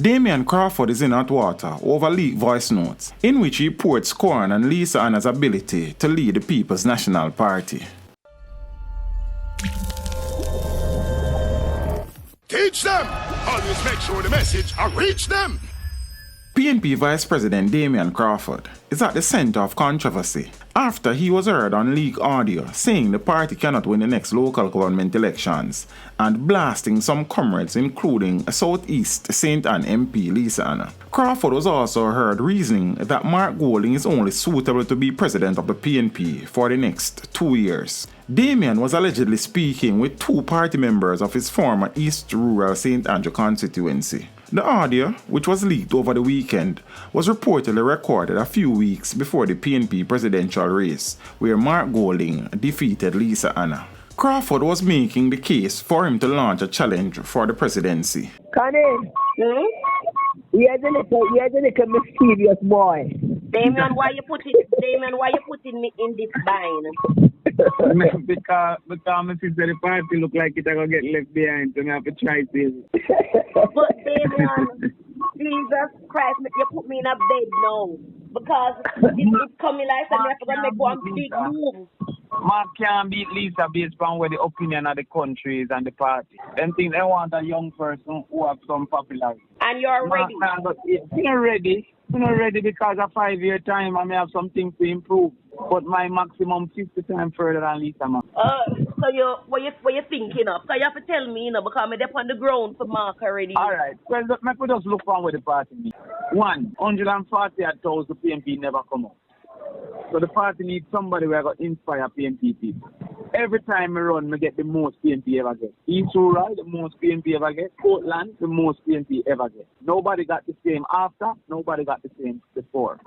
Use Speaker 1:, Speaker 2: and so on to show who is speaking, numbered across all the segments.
Speaker 1: Damian Crawford is in hot water over leaked voice notes, in which he poured scorn on Lisa Anna's ability to lead the People's National Party.
Speaker 2: Teach them! Always make sure the message reach them!
Speaker 1: PNP Vice President Damian Crawford is at the center of controversy after he was heard on leaked audio saying the party cannot win the next local government elections and blasting some comrades including Southeast St. Ann MP Lisa Anna. Crawford was also heard reasoning that Mark Golding is only suitable to be president of the PNP for the next 2 years. Damian was allegedly speaking with 2 party members of his former East Rural St. Andrew constituency. The audio, which was leaked over the weekend, was reportedly recorded a few weeks before the PNP presidential race, where Mark Golding defeated Lisa Anna. Crawford was making the case for him to launch a challenge for the presidency.
Speaker 3: Connie, here's a little mysterious boy.
Speaker 4: Damien, why you putting me in this bind?
Speaker 5: because my sister the party look like it gonna get left behind, so I have to try this.
Speaker 4: But Damien, Jesus Christ, you put me in a bed now. Because it's coming like I have to make one big move.
Speaker 5: Mark can't beat Lisa based on where the opinion of the country is and the party. Them things they want a young person who have some popularity.
Speaker 4: And you're ready.
Speaker 5: You're not ready because of 5 year time I may have some things to improve. But my maximum 50 times further than Lisa, man.
Speaker 4: So what you thinking of? So you have to tell me, because I'm up on the ground for Mark already.
Speaker 5: Alright, well, let me just look on where the party is. 148,000 PNP never come up. So the party needs somebody who will inspire PNP people. Every time I run, I get the most PNP ever get. East Rural, the most PNP ever get. Portland, the most PNP ever get. Nobody got the same after, nobody got the same before.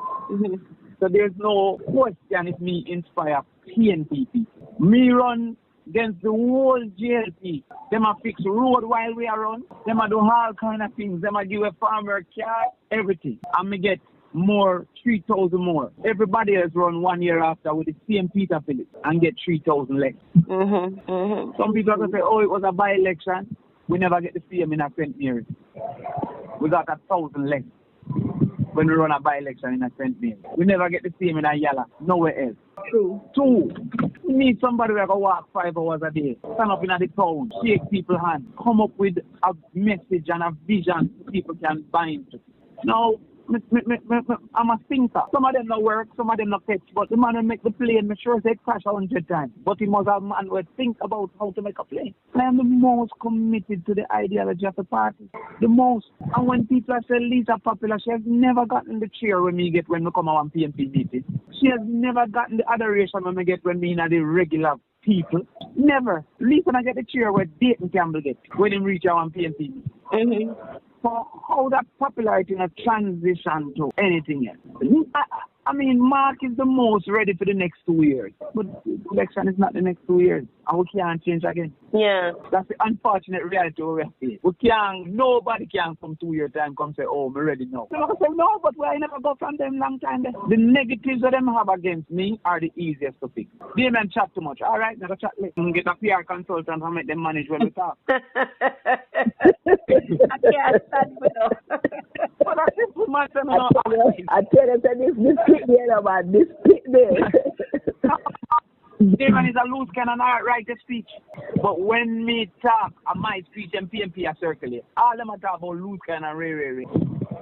Speaker 5: So there's no question if me inspire PNP people. Me run against the whole JLP. Them a fix road while we are run. Them a do all kind of things. Them a give a farmer car, everything. And me get more, 3,000 more. Everybody else run 1 year after with the same Peter Phillips and get 3,000 less. Some people are going to say, oh, it was a by-election. We never get the same in a St. Mary. We got 1,000 less when we run a by-election in a St. Mary. We never get the same in a Yala, nowhere else.
Speaker 4: True.
Speaker 5: 2, we need somebody who can walk 5 hours a day, stand up in the town, shake people's hands, come up with a message and a vision people can bind to. Now, I'm a thinker. Some of them not work, some of them not catch, but the man who make the plane, make sure they crash 100 times. But he must have a man who think about how to make a plane. I am the most committed to the ideology of the party. The most. And when people say Lisa popular, she has never gotten the cheer when we come on PNP meeting. She has never gotten the adoration when we get when we in the regular people. Never. Lisa I get the cheer where Dayton Campbell get when he reach our PNP meeting. So how that popularity in transition to anything else? I mean, Mark is the most ready for the next 2 years. But the election is not the next 2 years. And we can't change again.
Speaker 4: Yeah.
Speaker 5: That's the unfortunate reality we have to. Nobody can from 2 year time come say, oh, I'm ready now. So I say, no, but I never go from them long time. The negatives that them have against me are the easiest to fix. They may chat too much. All right, never chat late. Get a PR consultant and make them manage when we talk.
Speaker 4: I can't stand for them.
Speaker 5: But that's simple matter.
Speaker 3: I tell you, this pit there, man. This pit there.
Speaker 5: Damon is a loose cannon, write a speech. But when me talk, my speech and PNP are circulate. All them are talk about loose cannon,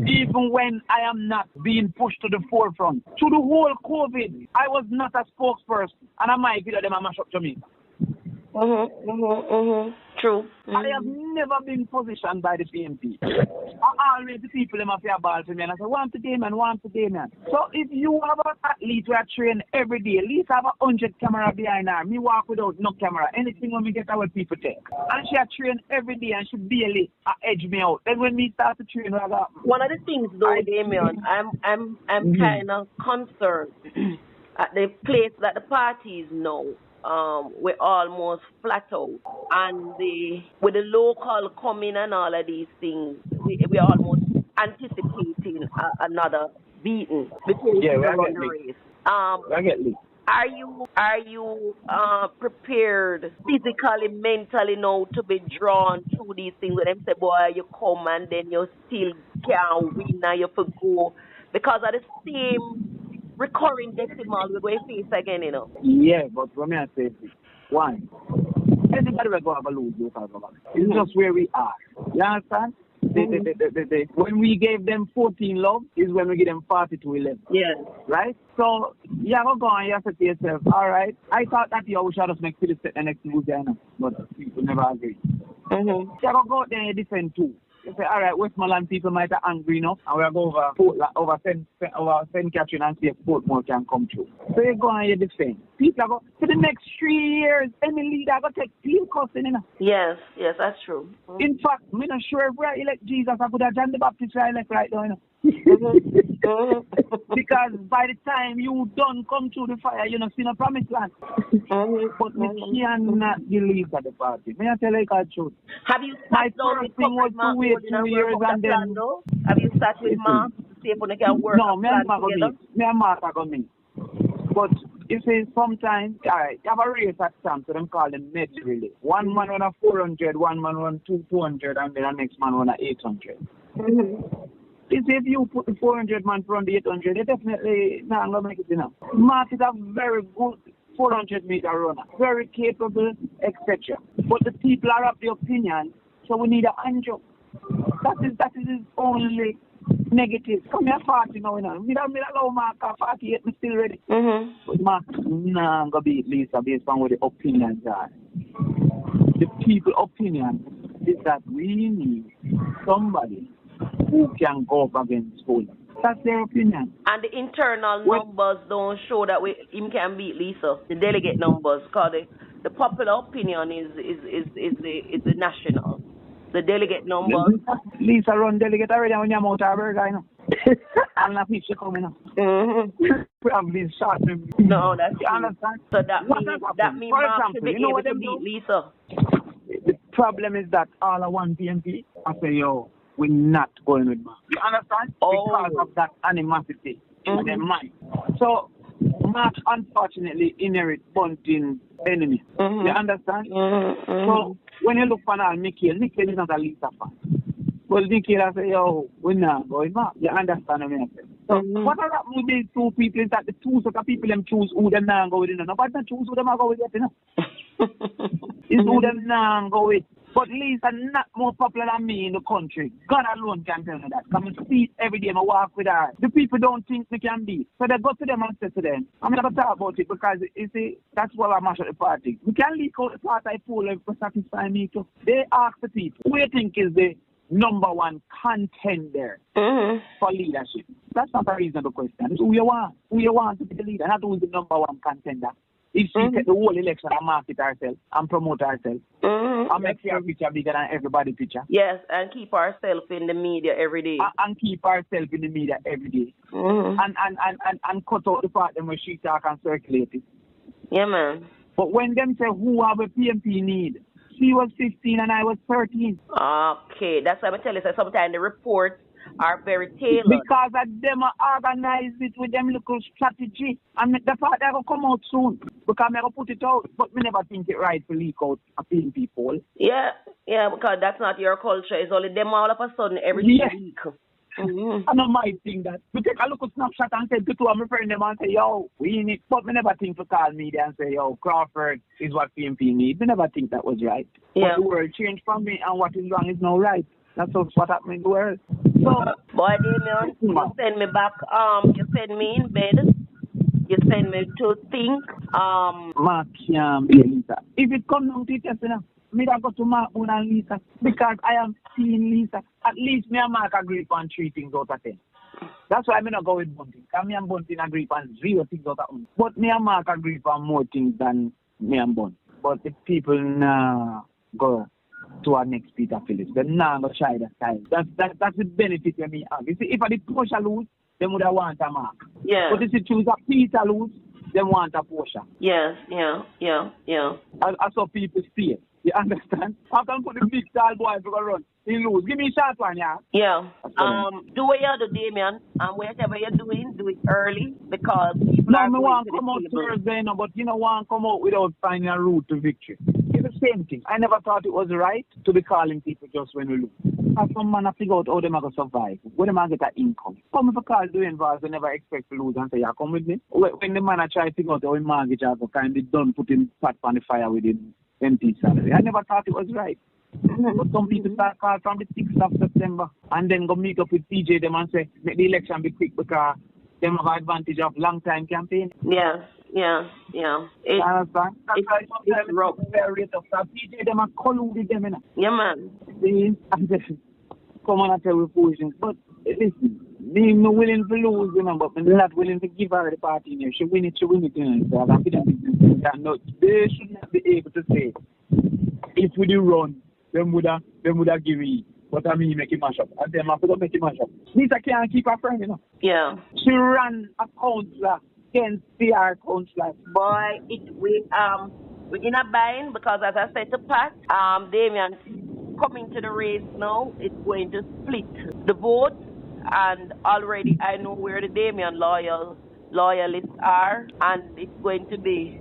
Speaker 5: Even when I am not being pushed to the forefront. Through the whole COVID, I was not a spokesperson. And I might feel that them are mash up to me.
Speaker 4: True.
Speaker 5: I have never been positioned by the PNP. Always the people in my fair ball to me and I say, one today, man. So if you have an athlete who are trained every day, at least have 100 camera behind her. Me walk without no camera. Anything when we get our people take. And she are trained every day and she barely edge me out. Then when me start to train,
Speaker 4: one of the things though, Damien, I'm kind of concerned at the place that the party is now. We're almost flat out, and with the local coming and all of these things, we're almost anticipating another beating because
Speaker 5: we
Speaker 4: run the race.
Speaker 5: I get it.
Speaker 4: Are you prepared physically, mentally now to be drawn through these things when them say, boy, you come and then you still can't win and you have to go because of the same recurring decimal we're going to face again, you know.
Speaker 5: Yeah, but when I say this, one, anybody will go have a lose local government. It's just where we are. You understand? When we gave them 14 love is when we give them 42-11.
Speaker 4: Yeah.
Speaker 5: Right? So, you have to go and you have to say to yourself, all right, I thought that you should just make Philip set the next move there, but people never agree. You have to go out there and defend too. You say, all right, Westmoreland people might be angry enough, and we'll go over St. Catherine and see if Portmore can come through. So you go and you defend. People are going, for the next 3 years, any leader are going to take field costing, you know.
Speaker 4: Yes, that's true.
Speaker 5: In fact, I'm not sure if we elect Jesus, I could have John the Baptist elect right now, you know. Because by the time you done come through the fire, you know, see no promised land. But we cannot believe at the party. May I tell you the truth?
Speaker 4: Have you
Speaker 5: My
Speaker 4: sat down
Speaker 5: first
Speaker 4: with
Speaker 5: thing was to wait 2 years and then...
Speaker 4: Have you sat with Mark to see if we can work
Speaker 5: No, me and Mark
Speaker 4: together?
Speaker 5: are going to meet. But you see, sometimes, all right, you have a race at times, so them call them medley relay. One man run a 400, one man run 200, and then the next man run a 800. You see, if you put the 400 man from the 800, they definitely not going to make it enough. Mark is a very good 400 meter runner, very capable, etc. But the people are of the opinion, so we need a hand job. That is his only negative. Come here 40 now, you know. Me allow Mark at 48, me still ready. But Mark nah gonna beat Lisa based on what the opinions are. The people opinion is that we need somebody who can go up against Foley. That's their opinion.
Speaker 4: And the internal numbers don't show that him can beat Lisa. The delegate numbers, because the popular opinion is the national. The delegate numbers.
Speaker 5: Lisa run delegate already when you're out of her guy, you know. And the people coming up. Probably shot them.
Speaker 4: No, that's
Speaker 5: you understand?
Speaker 4: So that means Mark should be able to beat Lisa.
Speaker 5: The problem is that all I want PMP, I say, yo, we're not going with Mark. You understand? Because of that animosity in their mind. So, Mark unfortunately inherit Bunting's enemy. You understand? So, when you look for now, Mikhail is not a Lisa fan. Well, Mikhail I say, yo, we're not going Mark. You understand what I'm saying? So, what are that with these two people is that the two sort of people them choose who them not go with, you know. Nobody not choose who them are go with yet, you know. It's who them not go with. But Lisa not more popular than me in the country. God alone can tell me that. Come and see it every day, I walk with her. The people don't think they can be. So they go to them and say to them, I'm not going to talk about it because, you see, that's what I mash at the party. We can leak out the part I pull to satisfy me too. They ask the people, who you think is the number one contender for leadership? That's not a reasonable question. It's who you want. Who you want to be the leader, not who is the number one contender. If she take the whole election and market herself and promote herself and make her picture bigger than everybody's picture.
Speaker 4: Yes, and keep herself in the media every day.
Speaker 5: And keep herself in the media every day. And cut out the part where she talk and circulate it.
Speaker 4: Yeah, man.
Speaker 5: But when them say who have a PMP need, she was 15 and I was 13.
Speaker 4: Okay, that's why I tell you, so sometimes the reports are very tailored.
Speaker 5: Because of them organize it with them little strategy. And the part that will come out soon. Because I'm going to put it out, but we never think it right to leak out a PMP poll.
Speaker 4: Yeah, because that's not your culture. It's only them all of a sudden every week.
Speaker 5: I don't mind think that. We take a look at snapshot and say to two of my friends them and say, yo, we need, but we never think to call media and say, yo, Crawford is what PMP need. We never think that was right.
Speaker 4: Yeah.
Speaker 5: But the world changed from me and what is wrong is now right. That's what happened in the world. So,
Speaker 4: boy, Damien, you send me back, you send me in bed. You send me to think.
Speaker 5: Mark can't be Lisa. If it comes down to it, you know, me I go to Mark and Lisa because I am seeing Lisa. At least me and Mark agree on 3 things out of 10. That's why I not go with Bunting. Because me and Bunting agree on 0 things out of 10. But me and Mark agree on more things than me and Bunting. But the people now go to our next Peter Phillips. They're not going to try that time. That's the benefit of me have. You see, if I did Porsche lose, they would have want a Mark.
Speaker 4: Yeah.
Speaker 5: But if you choose a Peter lose, they want a Porsche.
Speaker 4: Yes, yeah.
Speaker 5: I saw people see it. You understand? How can put the big tall boy to go run? He lose. Give me a short one, yeah.
Speaker 4: Yeah. Do what you do, Damien. And whatever you're doing, do it early because people
Speaker 5: No,
Speaker 4: are
Speaker 5: me
Speaker 4: going
Speaker 5: want
Speaker 4: to
Speaker 5: to come out
Speaker 4: the table.
Speaker 5: Thursday, no, but you know, want to come out without finding a route to victory. It's the same thing. I never thought it was right to be calling people just when we lose. As some man have figure out how them are going to survive, where them are get that income. Come if a call doing bars, they never expect to lose and say, yeah, come with me. When the man a try to figure out how his mortgage are going to kind of done putting pot on the fire with him empty salary. I never thought it was right. But some people start call from the 6th of September and then go meet up with PJ them and say, make the election be quick because them have advantage of long time campaign.
Speaker 4: Yeah. You
Speaker 5: Understand? That's
Speaker 4: it's
Speaker 5: why sometimes
Speaker 4: rough.
Speaker 5: it's very tough. So PJ them are collude with them, you know.
Speaker 4: Yeah, man.
Speaker 5: See, and just come on and tell we foolishness. But listen, me willing to lose, you know, but I'm not willing to give her the party. You know. She win it, you know. So I'm they should not be able to say, if we do run, them would have give me. But I mean, make it mash up. And them have to make it mash up. Lisa can't keep her friend, you know.
Speaker 4: Yeah.
Speaker 5: She ran a councillor against CR councillor.
Speaker 4: Boy, we're in a bind because as I said to Pat, Damien coming to the race now, it's going to split the vote, and already I know where the Damien loyalists are, and it's going to be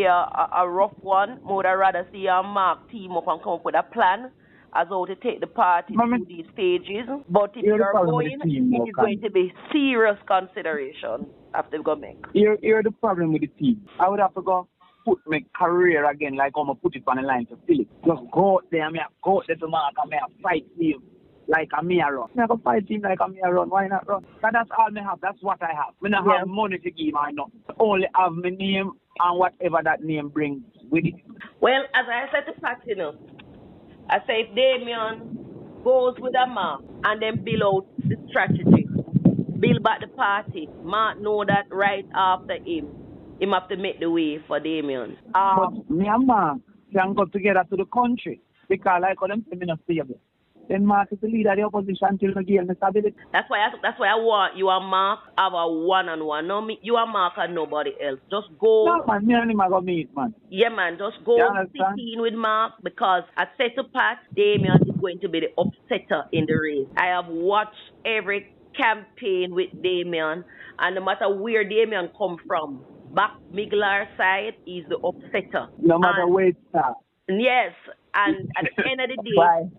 Speaker 4: a rough one. Would I rather see Mark team up and come up with a plan as how to take the party through these stages. But if you're going, it is going to be serious consideration after go make.
Speaker 5: Here's the problem with the team. I would have to go put my career again, like I'm going to put it on the line to fill it. Just go out there, go out there to Mark and fight him like a me run. I'm going to fight him like a me run. Why not run? But that's all I have. That's what I have. I don't have money to give I know. Only have my name and whatever that name brings with it.
Speaker 4: Well, as I said to Pat, I say if Damien goes with a Mark and then build out the strategy, build back the party, Mark know that right after him have to make the way for Damien.
Speaker 5: But me and Mark can go together to the country because like them say me not stable. Then Mark is the leader of the opposition till the game stability.
Speaker 4: That's why I want you and Mark have a one-on-one. No, me, you and Mark and nobody else. Just go.
Speaker 5: No, man, me and him are going to meet, man.
Speaker 4: Yeah, man, just go sit in with Mark because I said to Pat, Damien is going to be the upsetter in the race. I have watched every campaign with Damien, and no matter where Damien come from, back Miglar side is the upsetter.
Speaker 5: No matter where it's at.
Speaker 4: Yes, and at the end of the day,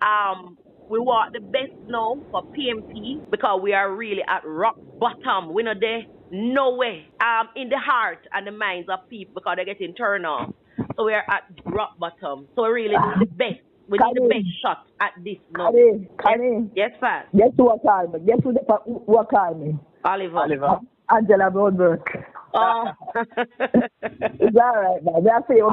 Speaker 4: we want the best now for PMP because we are really at rock bottom. We're not there, no way. In the heart and the minds of people because they're getting turned off. So we are at rock bottom. So we really need the best. We need the best shot at this now. Yes, sir.
Speaker 3: Guess who called me? Guess who called me?
Speaker 4: Oliver.
Speaker 3: Angela Broadberg.
Speaker 4: Oh.
Speaker 3: It's all right, man. That's it.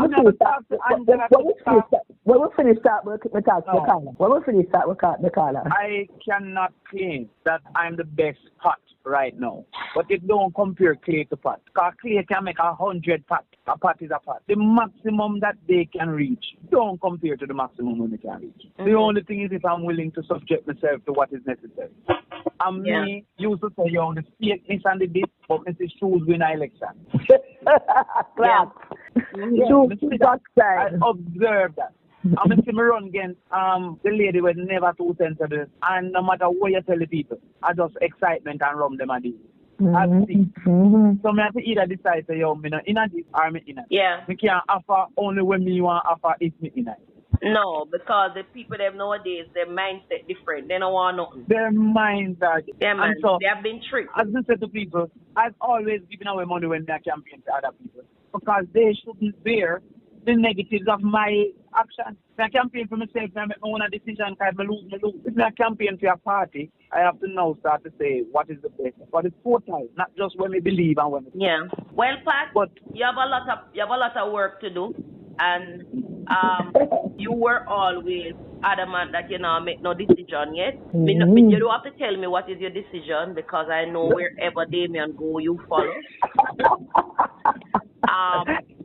Speaker 3: When we finish that, we'll talk to the caller. When we finish that, we'll talk to the caller.
Speaker 5: I cannot claim that I'm the best pot right now. But it don't compare Clay to pot. Because Clay can make 100 pot. A pot is a pot. The maximum that they can reach don't compare to the maximum when they can reach. The only thing is if I'm willing to subject myself to what is necessary. And me used to say, the fakeness and the bit, but Mrs. Shoes win an election.
Speaker 3: I
Speaker 5: observe that. I'm going to run against the lady was never too sensitive. And no matter what you tell the people, I just excitement and rum them a deal. So I have to either decide to me no in a this or me in a.
Speaker 4: Yeah.
Speaker 5: Me can't offer only when me want offer if me in a.
Speaker 4: No, because the people them nowadays, their mindset different. They don't want nothing.
Speaker 5: Their minds are different.
Speaker 4: Yeah, man.
Speaker 5: So,
Speaker 4: they have been tricked.
Speaker 5: As I said to people, I've always given away money when I campaign to other people. Because they shouldn't bear the negatives of my actions. If I campaign for myself, I make my own decision because I lose. If I campaign for a party, I have to now start to say what is the best. But it's total, not just when we believe and when we
Speaker 4: Yeah. Well, Pat, but you have a lot of work to do. And you were always adamant that you know make no decision yet. You don't have to tell me what is your decision because I know wherever Damien go, you follow.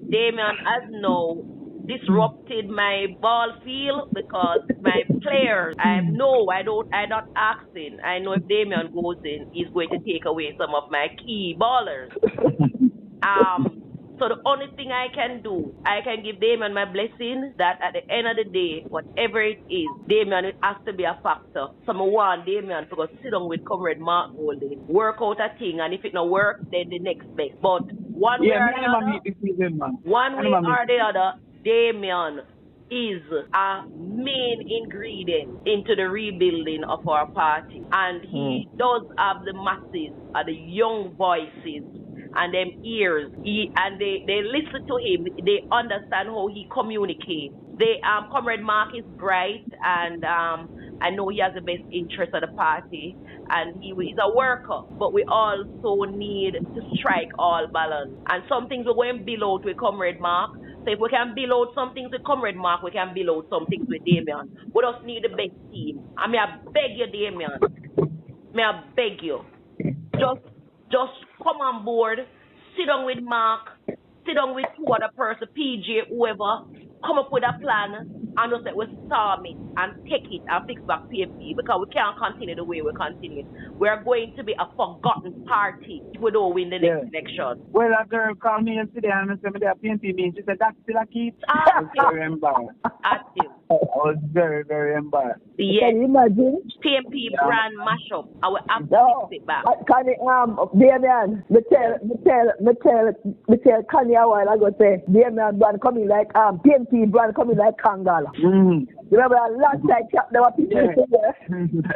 Speaker 4: Damien has now disrupted my ball field because my players, I'm not asking. I know if Damien goes in, he's going to take away some of my key ballers. So the only thing I can do, I can give Damien my blessing that at the end of the day, whatever it is, Damien, it has to be a factor. So I want Damien to go sit down with Comrade Mark Golding, work out a thing, and if it not work, then the next best. But one way or the other, Damien is a main ingredient into the rebuilding of our party. And he does have the masses, the young voices, and them ears. They listen to him. They understand how he communicates. Comrade Mark is bright, and I know he has the best interest of the party, and he is a worker. But we also need to strike all balance. And some things we're going to build out with Comrade Mark. So if we can build out some things with Comrade Mark, we can build out some things with Damien. We just need the best team. And I beg you, Damien. I beg you. Just come on board, sit down with Mark, sit down with two other person, PJ, whoever, come up with a plan, and just let we storm it and take it and fix back PMP, because we can't continue the way we continue. We are going to be a forgotten party if we don't win the next election.
Speaker 5: Well, a girl called me yesterday and said me that PMP means. She said, that's still a key. I was very embarrassed. I was very, very embarrassed.
Speaker 4: Yes.
Speaker 3: Can you imagine?
Speaker 4: PMP brand mashup. I will have to fix it back.
Speaker 3: Can it, Damien, me tell Kanye a while ago, say, Damien brand coming like, PMP brand coming like Kangala. Remember a last time there were people there.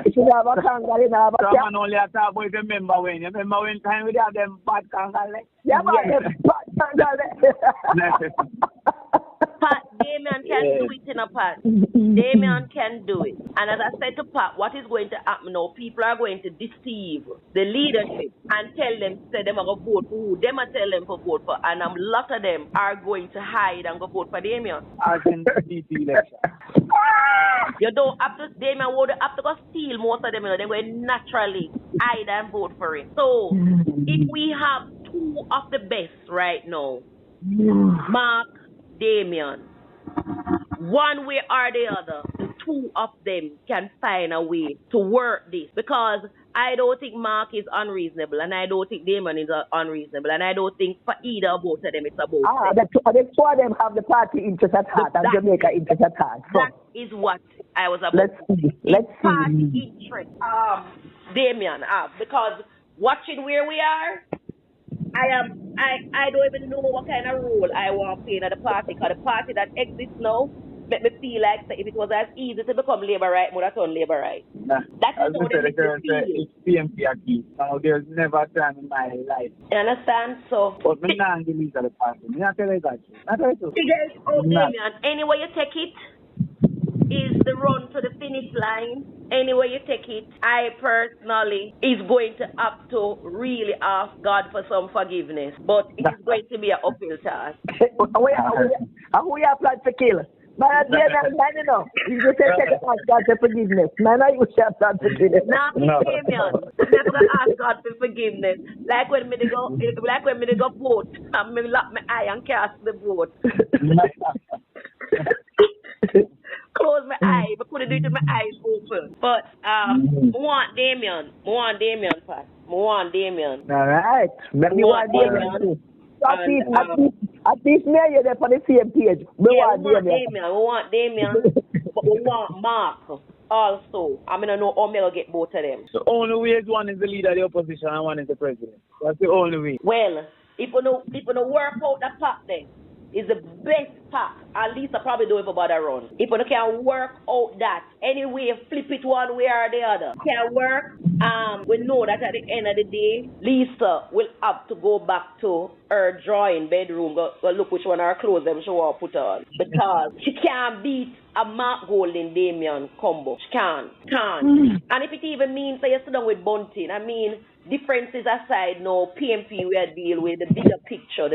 Speaker 3: You should have a Kangala, you have a cap.
Speaker 5: Someone only a talk about remember when time we have them bad Kangala.
Speaker 3: Yeah, man, them bad Kangala.
Speaker 4: Pat, Damien can do it in a Pat. Damien can do it. And as I said to Pat, what is going to happen now, people are going to deceive the leadership and tell them, say them are going to vote for who. Them are tell them for vote for. And a lot of them are going to hide and go vote for Damien.
Speaker 5: As in the DP election.
Speaker 4: You don't have to, Damien would have to go steal most of them. You know, they're going to naturally hide and vote for him. So, if we have two of the best right now, Mark, Damien, one way or the other, the two of them can find a way to work this, because I don't think Mark is unreasonable, and I don't think Damien is unreasonable, and I don't think for either of both of them it's about
Speaker 3: the two of them have the party interest at heart and Jamaica interest at heart. So
Speaker 4: that is what I was about.
Speaker 3: Let's see.
Speaker 4: Party interest, Damien, because watching where we are, I don't even know what kind of role I want to play in the party, because the party that exists now make me feel like if it was as easy to become Labour right, would have done Labour right.
Speaker 5: Nah.
Speaker 4: That is how they feel.
Speaker 5: It's PMP a key. Now there's never a time in my life.
Speaker 4: You understand? So
Speaker 5: but me not release the party. Me not tell you that. Not tell you.
Speaker 4: Damien, anyway you take it is the run to the finish line. Anyway you take it, I personally is going to have to really ask God for some forgiveness. But it is going to be an uphill task.
Speaker 3: Who you have planned to kill? Man, you know. You just say take ask God for forgiveness. Man, I you have planned to kill.
Speaker 4: No, Damien. I'm never gonna ask God for forgiveness. Like when me go vote, and me lock my eye and cast the vote. Close my eye, but couldn't do it with my eyes open. But I want Damien, Pat. I want Damien.
Speaker 3: All right. Maybe want Damien too. At least me and you there on the same page. We
Speaker 4: want Damien, but we want Mark also. I mean, I know how I'll get both of them.
Speaker 5: The only way is one is the leader of the opposition and one is the president. That's the only way.
Speaker 4: Well, if we don't work out the pack then, is the best pack. At least I probably do it for about a run. If we can work out that, anyway, flip it one way or the other. Can work. We know that at the end of the day, Lisa will have to go back to her drawing bedroom, go look which one of her clothes them she want to put on. Because she can't beat a Mark Golding Damien combo. She can't. And if it even means that you sit down with Bunting, I mean, differences aside, no, PMP we are dealing with the bigger picture,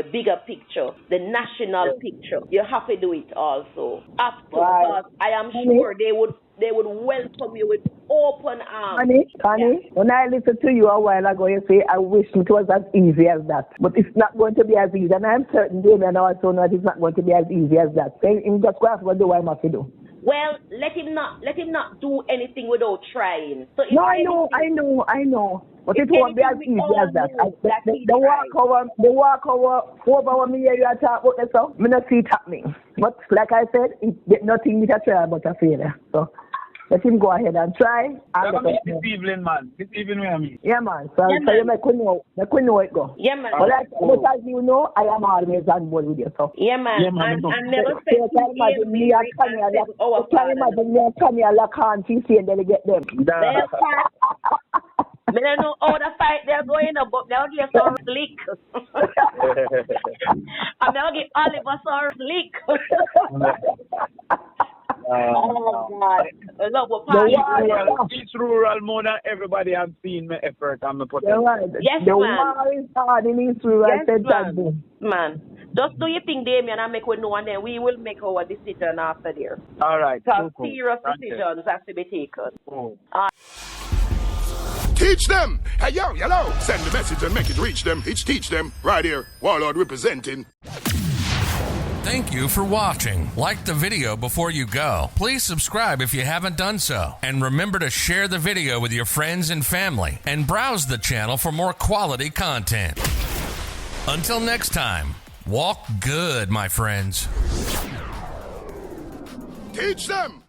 Speaker 4: the national picture. You have to do it also. Because I am sure they would welcome you with open arms.
Speaker 3: Connie, when I listened to you a while ago, you say, I wish it was as easy as that. But it's not going to be as easy. And I'm certain Damien also know that it's not going to be as easy as that. So I'm just going to do what I must do.
Speaker 4: Well, let him not do anything without trying. So if
Speaker 3: No, I
Speaker 4: anything-
Speaker 3: know. But
Speaker 4: If
Speaker 3: it won't be as
Speaker 4: anything, we
Speaker 3: easy
Speaker 4: all
Speaker 3: as that.
Speaker 4: know that he
Speaker 3: The walk over me here you talk about yourself, me not see it happening. But like I said, nothing is a try but a failure. So let him go ahead and try. And let us know.
Speaker 5: This evening, man. This evening, we are meeting.
Speaker 3: Yeah, man. So,
Speaker 4: Yeah,
Speaker 3: so
Speaker 4: man.
Speaker 3: you make we know it go.
Speaker 4: Yeah, man.
Speaker 3: But as you know, I am always on board with you. So.
Speaker 4: Yeah, man.
Speaker 5: Yeah, man,
Speaker 4: And
Speaker 5: no.
Speaker 4: never
Speaker 3: So
Speaker 4: said
Speaker 3: you can imagine me and Kanye,
Speaker 4: our
Speaker 3: you can imagine me and Kanye lock hands, he saying that they get them.
Speaker 4: I don't know how the fight they're going up, but they'll get some leak. And they'll get Oliver some leak. Oh, God. Love what party.
Speaker 5: It's rural more than everybody have seen my effort and my
Speaker 3: You're
Speaker 5: potential.
Speaker 3: right.
Speaker 4: Yes,
Speaker 3: the
Speaker 4: man.
Speaker 3: war is hard in Israel.
Speaker 4: Yes,
Speaker 3: I said that.
Speaker 4: man. Just do your thing, Damien, and make we know, and then we will make our decision after there.
Speaker 5: All right.
Speaker 4: Because
Speaker 5: cool.
Speaker 4: serious
Speaker 5: Thank you.
Speaker 4: decisions have to be taken.
Speaker 5: Oh.
Speaker 2: Teach them. Hey, yo, hello. Send the message and make it reach them. It's teach them. Right here. Warlord representing.
Speaker 6: Thank you for watching. Like the video before you go. Please subscribe if you haven't done so. And remember to share the video with your friends and family. And browse the channel for more quality content. Until next time, walk good, my friends.
Speaker 2: Teach them.